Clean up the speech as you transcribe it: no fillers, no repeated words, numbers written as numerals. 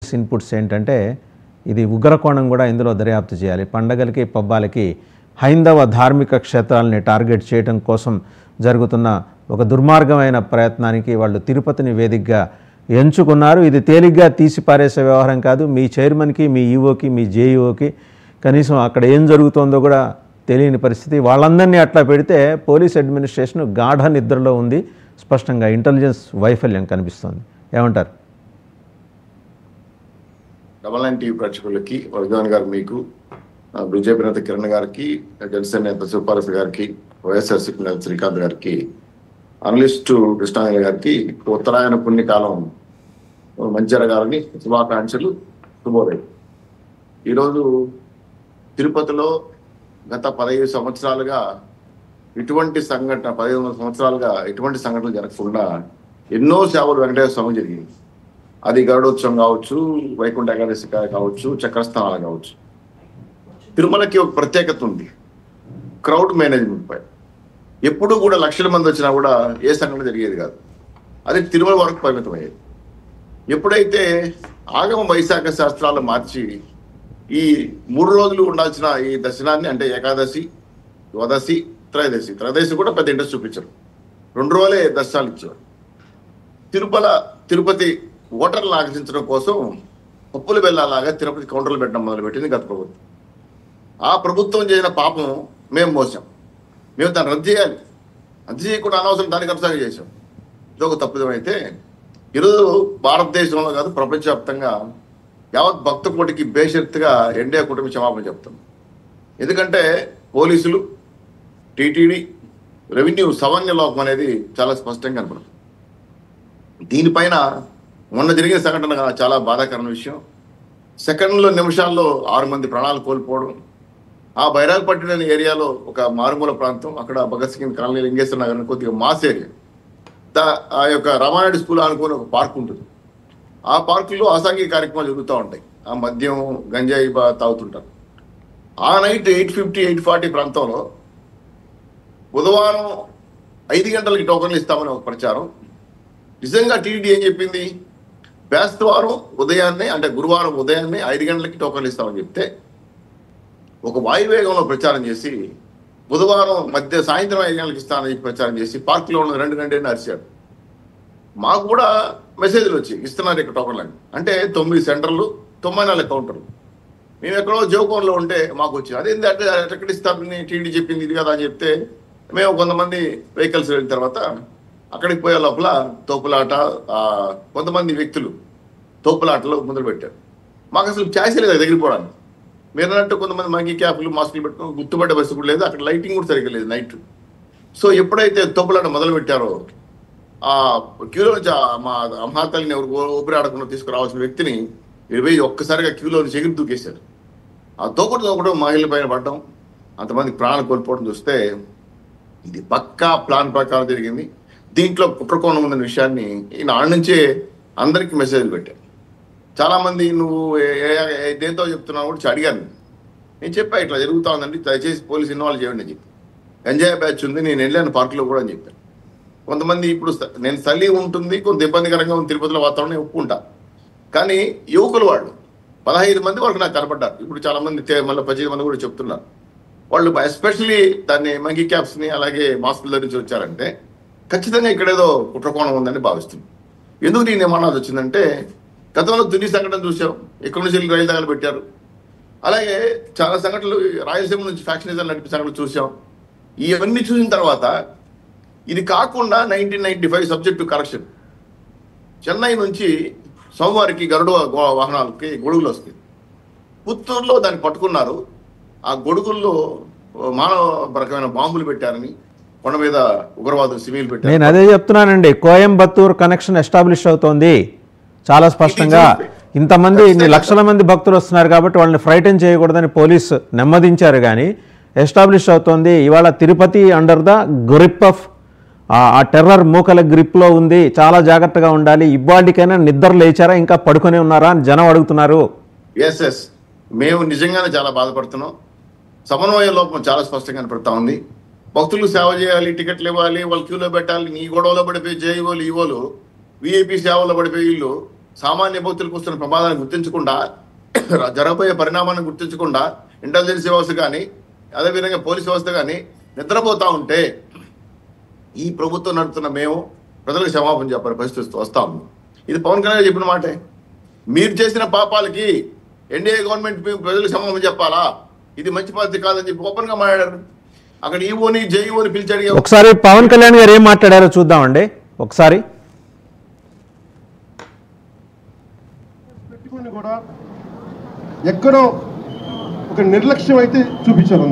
Intelligence inputs ఏంటంటే ఇది ఉగ్రకోణం కూడా ఇందులో దర్యాప్తు చేయాలి. పండగలకి పబ్బాలకి హైందవ ధార్మిక క్షేత్రాలని టార్గెట్ చేయడం కోసం జరుగుతున్న ఒక దుర్మార్గమైన ప్రయత్నానికి వాళ్ళు తిరుపతిని వేదికగా ఎంచుకున్నారు. ఇది తేలిగ్గా తీసి పారేసే వ్యవహారం కాదు. మీ చైర్మన్కి, మీ ఈఓకి, మీ జేఈఓకి కనీసం అక్కడ ఏం జరుగుతుందో కూడా తెలియని పరిస్థితి. వాళ్ళందరినీ అట్లా పెడితే పోలీస్ అడ్మినిస్ట్రేషన్ గాఢ నిద్రలో ఉంది. స్పష్టంగా ఇంటెలిజెన్స్ వైఫల్యం కనిపిస్తోంది. ఏమంటారు? డబల్ నైన్ టీవీ ప్రేక్షకులకి, వర్ధవన్ గారు, మీకు, బీజేపీ నేత కిరణ్ గారికి, జనసేన నేత శివపాలరెడ్డి గారికి, వైఎస్ఆర్సీపీ నేత శ్రీకాంత్ గారికి, అనలిస్టు కృష్ణాంజలి గారికి ఉత్తరాయణ పుణ్యకాలం మంచి జరగాలని శుభాకాంక్షలు. శుభోదయం. ఈరోజు తిరుపతిలో గత 15 సంవత్సరాలుగా ఇటువంటి సంఘటన 15 సంవత్సరాలుగా ఎటువంటి సంఘటనలు జరగకుండా ఎన్నో సేవలు వెంకటేశ్వర స్వామి జరిగింది. అది గరుడోత్సవం కావచ్చు, వైకుంఠ ఏకాదశి కావచ్చు, చక్రస్థానాలు కావచ్చు. తిరుమలకి ఒక ప్రత్యేకత ఉంది క్రౌడ్ మేనేజ్మెంట్ పై. ఎప్పుడు కూడా లక్షల మంది వచ్చినా కూడా ఏ సంఘటన జరిగేది కాదు. అది తిరుమల వరకు పరిమితమయ్యేది. ఎప్పుడైతే ఆగమ వైశాఖ శాస్త్రాలు మార్చి ఈ 3 రోజులు ఉండాల్సిన ఈ దర్శనాన్ని, అంటే ఏకాదశి, ద్వాదశి, త్రయోదశి కూడా పెద్ద ఇంట్రెస్ట్ చూపించారు. 2 రోజులే దర్శనాలు ఇచ్చారు. తిరుపతి ఓటర్లను ఆకర్షించడం కోసం పప్పులు బెల్లాలాగా తిరుపతి కౌంటర్లు పెట్టడం మొదలుపెట్టింది గత ప్రభుత్వం. ఆ ప్రభుత్వం చేసిన పాపం మేము మోసాం. మేము దాన్ని రద్దు చేయాలి. రద్దు చేయకుండా అనవసరం దాన్ని కొనసాగి చేసాం. ఇదొక తప్పిదం. అయితే ఈరోజు భారతదేశంలో కాదు, ప్రపంచవ్యాప్తంగా యావత్ భక్త కోటికి బేషరతుగా ఎన్డీఏ కూటమి క్షమాపణ చెప్తాం. ఎందుకంటే పోలీసులు, టీటీడీ, రెవెన్యూ సమన్వయ లోపం అనేది చాలా స్పష్టంగా కనపడుతుంది. దీనిపైన మొన్న జరిగిన సంఘటన చాలా బాధాకరమైన విషయం. సెకండ్లో, నిమిషాల్లో 6 మంది ప్రాణాలు కోల్పోవడం. ఆ బైరాగపట్టిన ఏరియాలో ఒక మారుమూల ప్రాంతం, అక్కడ భగత్ సింగ్ కాలనీ, లింగేశ్వర నగర్ కొద్దిగా మాస్ ఏరియా. ఆ యొక్క రామానాయుడు స్కూల్ అనుకుని ఒక పార్క్ ఉంటుంది. ఆ పార్కులో అసాంఘిక కార్యక్రమాలు జరుగుతూ ఉంటాయి. ఆ మద్యం, గంజాయి తాగుతుంటారు. ఆ నైట్ 8:50, 8:40 ప్రాంతంలో బుధవారం 5 గంటలకి టోకన్లు ఇస్తామని ఒక ప్రచారం. నిజంగా టీటీడీ ఏం చెప్పింది? బేస్తవారం ఉదయాన్నే, అంటే గురువారం ఉదయాన్నే 5 గంటలకి టోకన్లు ఇస్తామని చెప్తే ఒక వాయువేగంలో ప్రచారం చేసి బుధవారం సాయంత్రం 5 గంటలకు ఇస్తానని ప్రచారం చేసి పార్కులో ఉన్న 2 గంటలని అరిచాడు. మాకు కూడా మెసేజ్లు వచ్చి ఇస్తున్నారు ఇక్కడ టోకన్లు అని. అంటే 9 సెంటర్లు, 94 కౌంటర్లు. మేము ఎక్కడో జోకోన్లో ఉంటే మాకు వచ్చి అదేంటి అంటే ఎక్కడ ఇస్తారని టీడీ చెప్పింది ఇది కదా అని చెప్తే మేము కొంతమంది వెహికల్స్ వెళ్ళిన తర్వాత అక్కడికి పోయే లోపల తోపులాట, కొంతమంది వ్యక్తులు తోపులాటలో మొదలు పెట్టారు. మాకు అసలు ఛాయిస్ లేదు దగ్గర పోవడానికి. మీరు అన్నట్టు కొంతమంది మంకీ క్యాప్లు, మాస్కులు పెట్టుకుని గుర్తుపట్టే బస్సు కూడా లేదు. అక్కడ లైటింగ్ కూడా సరిగ్గా లేదు నైట్. సో ఎప్పుడైతే తోపులాట మొదలు పెట్టారో ఆ క్యూలో నుంచి మా అమ్మాతల్ని ఎవరు ఊపిరాడకుండా తీసుకురావాల్సిన వ్యక్తిని పోయి ఒక్కసారిగా క్యూలో నుంచి ఎగిరి దూకేశారు. ఆ తోకడం మహిళల పైన పడడం, అంతమంది ప్రాణాలు కోల్పోవడం చూస్తే ఇది పక్కా ప్లాన్ ప్రకారం జరిగింది. దీంట్లో కుట్రకోణం ఉందన్న విషయాన్ని ఈయన ఆడ నుంచే అందరికీ మెసేజ్లు పెట్టారు. చాలామంది నువ్వు దేంతో చెప్తున్నావు కూడా అడిగాను. నేను చెప్పా ఇట్లా జరుగుతూ ఉందండి, దయచేసి పోలీసు ఇన్వాల్వ్ చేయండి అని చెప్పి. ఎంజాయ్ బ్యాచ్ ఉంది, నేను వెళ్ళాను పార్కులో కూడా అని చెప్పాను. కొంతమంది ఇప్పుడు నేను చలి ఉంటుంది, కొంత ఇబ్బందికరంగా ఉంది తిరుపతిలో వాతావరణం ఒప్పుకుంటా. కానీ యువకులు వాళ్ళు 15 మంది వరకు నాకు కనపడ్డారు. ఇప్పుడు చాలా మంది మళ్ళీ 15 మంది కూడా చెప్తున్నారు. వాళ్ళు ఎస్పెషలీ దాన్ని మంకీ క్యాప్స్ని అలాగే మాస్కులు ధరించి వచ్చారంటే ఖచ్చితంగా ఇక్కడేదో కుట్రకోణం ఉందని భావిస్తుంది. ఎందుకు నేను ఏమన్నది వచ్చిందంటే గతంలో తుని సంఘటన చూసాం, ఎక్కడి నుంచి వెళ్ళి రైలు దగ్గర పెట్టారు. అలాగే చాలా సంఘటనలు రాయలసీమ నుంచి ఫ్యాక్షనిజం నడిపే సంఘటనలు చూసాం. ఇవన్నీ చూసిన తర్వాత ఇది కాకుండా 1995 సబ్జెక్టు కరెక్షన్, చెన్నై నుంచి సోమవారికి గరుడ వాహనాలకి గొడుగులు వస్తాయి. పుత్తూరులో దాన్ని పట్టుకున్నారు. ఆ గొడుగుల్లో మానవపరకమైన బాంబులు పెట్టారని, కొండ మీద ఉగ్రవాదులు సివిల్ పెట్టారు. నేను అదే చెప్తున్నానండి, కోయంబత్తూర్ కనెక్షన్ ఎస్టాబ్లిష్ అవుతోంది చాలా స్పష్టంగా. ఇంతమంది ఇన్ని లక్షల మంది భక్తులు వస్తున్నారు కాబట్టి వాళ్ళని ఫ్రైటన్ చేయకూడదని పోలీసు నెమ్మదించారు. కానీ ఎస్టాబ్లిష్ అవుతోంది. ఇవాళ Tirupati under the grip of ఆ టెర్రర్ మూకల గ్రిప్లో ఉంది. చాలా జాగ్రత్తగా ఉండాలి. ఇవాళకైనా నిద్ర లేచారా, ఇంకా పడుకునే ఉన్నారా అని జనం అడుగుతున్నారు. ఎస్ మేము నిజంగానే చాలా బాధపడుతున్నాం. సమన్వయ లోపం చాలా స్పష్టంగా కనపడతా ఉంది. భక్తులు సేవ చేయాలి, టికెట్లు ఇవ్వాలి, వాళ్ళు క్యూలో పెట్టాలి. నీ గొడవలో పడిపోయి జేఈఓలు, ఈవోలు, విఐపి సేవలో పడిపోయి వీళ్ళు సామాన్య భక్తులకు వస్తున్న ప్రమాదాన్ని గుర్తించకుండా జరగబోయే పరిణామాన్ని గుర్తించకుండా ఇంటెలిజెన్స్ వ్యవస్థ కానీ అదేవిధంగా పోలీస్ వ్యవస్థ కానీ నిద్రపోతూ ఉంటే ఈ ప్రభుత్వం నడుపుతున్న మేము ప్రజలకు క్షమాపణ చెప్పాలి పరిస్థితి వస్తాము. ఇది పవన్ కళ్యాణ్ చెప్పిన మాటే. మీరు చేసిన పాపాలకి ఎన్డీఏ గవర్నమెంట్ ప్రజలకు క్షమాపణ చెప్పాలా, ఇది మంచి పద్ధతి కాదని చెప్పి ఓపెన్ గా మాట్లాడారు. అక్కడ ఈఓని జేఈఓని పిలిచి అడిగారు. ఒకసారి పవన్ కళ్యాణ్ గారు ఏం మాట్లాడారో చూద్దామండి. ఒకసారి పెట్టుకుని కూడా ఎక్కడో ఒక నిర్లక్ష్యం అయితే చూపించారు.